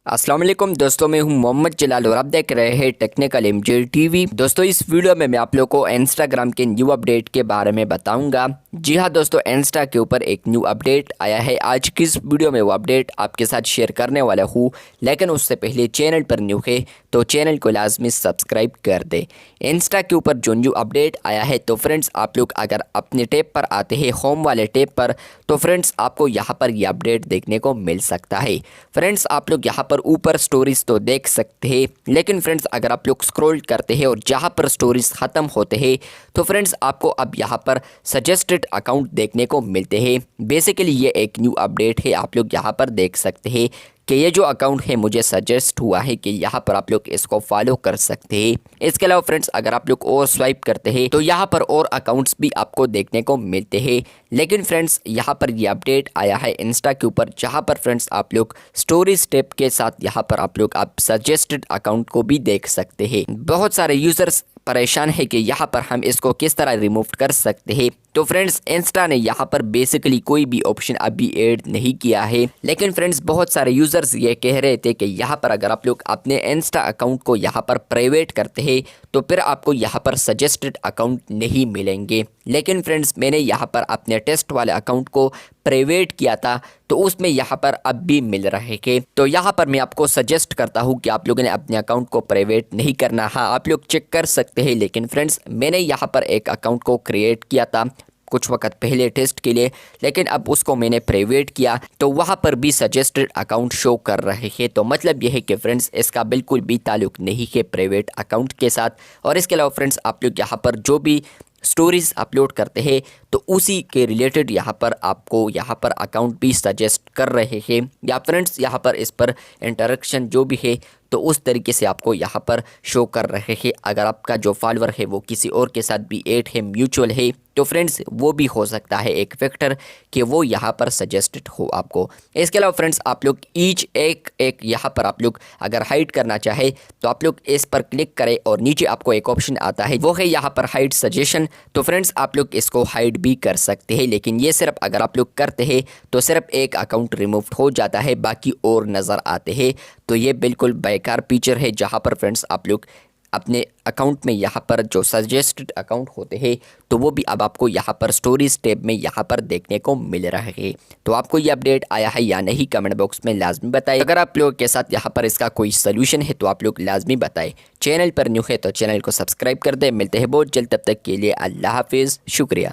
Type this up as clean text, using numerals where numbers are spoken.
अस्सलाम वालेकुम दोस्तों, मैं हूं मोहम्मद जलाल और आप देख रहे हैं टेक्निकल एमजे टीवी। दोस्तों, इस वीडियो में मैं आप लोगों को इंस्टाग्राम के न्यू अपडेट के बारे में बताऊंगा। जी हां दोस्तों, इंस्टा के ऊपर एक न्यू अपडेट आया है। आज की इस वीडियो में वो अपडेट आपके साथ शेयर करने वाला हूं, लेकिन उससे पहले चैनल पर न्यू है तो चैनल को लाजमी सब्सक्राइब कर दे। इंस्टा के ऊपर जो न्यू अपडेट आया है, तो फ्रेंड्स आप लोग अगर अपने टैब पर आते हैं, होम वाले टैब पर, तो फ्रेंड्स आपको यहाँ पर यह अपडेट देखने को मिल सकता है। फ्रेंड्स आप लोग यहाँ पर ऊपर स्टोरीज तो देख सकते हैं, लेकिन फ्रेंड्स अगर आप लोग स्क्रॉल करते हैं और जहाँ पर स्टोरीज ख़त्म होते हैं, तो फ्रेंड्स आपको अब यहाँ पर सजेस्टेड अकाउंट देखने को मिलते हैं। बेसिकली ये एक न्यू अपडेट है, आप लोग यहाँ पर देख सकते हैं कि ये जो अकाउंट है मुझे सजेस्ट हुआ है कि यहाँ पर आप लोग इसको फॉलो कर सकते हैं। इसके अलावा फ्रेंड्स अगर आप लोग और स्वाइप करते हैं तो यहाँ पर और अकाउंट्स भी आपको देखने को मिलते हैं। लेकिन फ्रेंड्स यहाँ पर ये अपडेट आया है इंस्टा के ऊपर, जहाँ पर फ्रेंड्स आप लोग स्टोरी स्टेप के साथ यहाँ पर आप सजेस्टेड अकाउंट को भी देख सकते हैं। बहुत सारे यूजर्स परेशान है कि यहाँ पर हम इसको किस तरह रिमूव कर सकते हैं। तो फ्रेंड्स इंस्टा ने यहाँ पर बेसिकली कोई भी ऑप्शन अभी ऐड नहीं किया है, लेकिन फ्रेंड्स बहुत सारे यूजर्स ये कह रहे थे कि यहाँ पर अगर आप लोग अपने इंस्टा अकाउंट को यहाँ पर प्राइवेट करते हैं तो फिर आपको यहाँ पर सजेस्टेड अकाउंट नहीं मिलेंगे। लेकिन फ्रेंड्स मैंने यहाँ पर अपने टेस्ट वाले अकाउंट को प्राइवेट किया था, तो उसमें यहाँ पर अब भी मिल रहे हैं। तो यहाँ पर मैं आपको सजेस्ट करता हूँ कि आप लोगों ने अपने अकाउंट को प्राइवेट नहीं करना। हाँ, आप लोग चेक कर सकते हैं, लेकिन फ्रेंड्स मैंने यहाँ पर एक अकाउंट को क्रिएट किया था कुछ वक्त पहले टेस्ट के लिए, लेकिन अब उसको मैंने प्राइवेट किया तो वहाँ पर भी सजेस्टेड अकाउंट शो कर रहे हैं। तो मतलब यह है कि फ्रेंड्स इसका बिल्कुल भी ताल्लुक नहीं है प्राइवेट अकाउंट के साथ। और इसके अलावा फ्रेंड्स आप लोग यहाँ पर जो भी स्टोरीज अपलोड करते हैं तो उसी के रिलेटेड यहाँ पर आपको यहाँ पर अकाउंट भी सजेस्ट कर रहे हैं, या फ्रेंड्स यहाँ पर इस पर इंटरेक्शन जो भी है तो उस तरीके से आपको यहाँ पर शो कर रहे हैं। अगर आपका जो फॉलोअर है वो किसी और के साथ भी ऐड है, म्यूचुअल है, तो फ्रेंड्स वो भी हो सकता है एक फैक्टर कि वो यहाँ पर सजेस्टेड हो आपको। इसके अलावा फ्रेंड्स आप लोग ईच एक यहाँ पर आप लोग अगर हाइड करना चाहे तो आप लोग इस पर क्लिक करें और नीचे आपको एक ऑप्शन आता है, वो है यहाँ पर हाइड सजेशन। तो फ्रेंड्स आप लोग इसको हाइड भी कर सकते हैं, लेकिन ये सिर्फ अगर आप लोग करते हैं तो सिर्फ एक अकाउंट रिमूव हो जाता है, बाकी और नज़र आते हैं। तो ये बिल्कुल बेकार फीचर है, जहाँ पर फ्रेंड्स आप लोग अपने अकाउंट में यहाँ पर जो सजेस्टेड अकाउंट होते हैं तो वो भी अब आपको यहाँ पर स्टोरीज टैब में यहाँ पर देखने को मिल रहा है। तो आपको ये अपडेट आया है या नहीं, कमेंट बॉक्स में लाजमी बताएं। अगर आप लोगों के साथ यहाँ पर इसका कोई सोल्यूशन है तो आप लोग लाजमी बताएं। चैनल पर न्यू है तो चैनल को सब्सक्राइब कर दें। मिलते हैं बहुत जल्द, तब तक के लिए अल्लाह हाफिज़, शुक्रिया।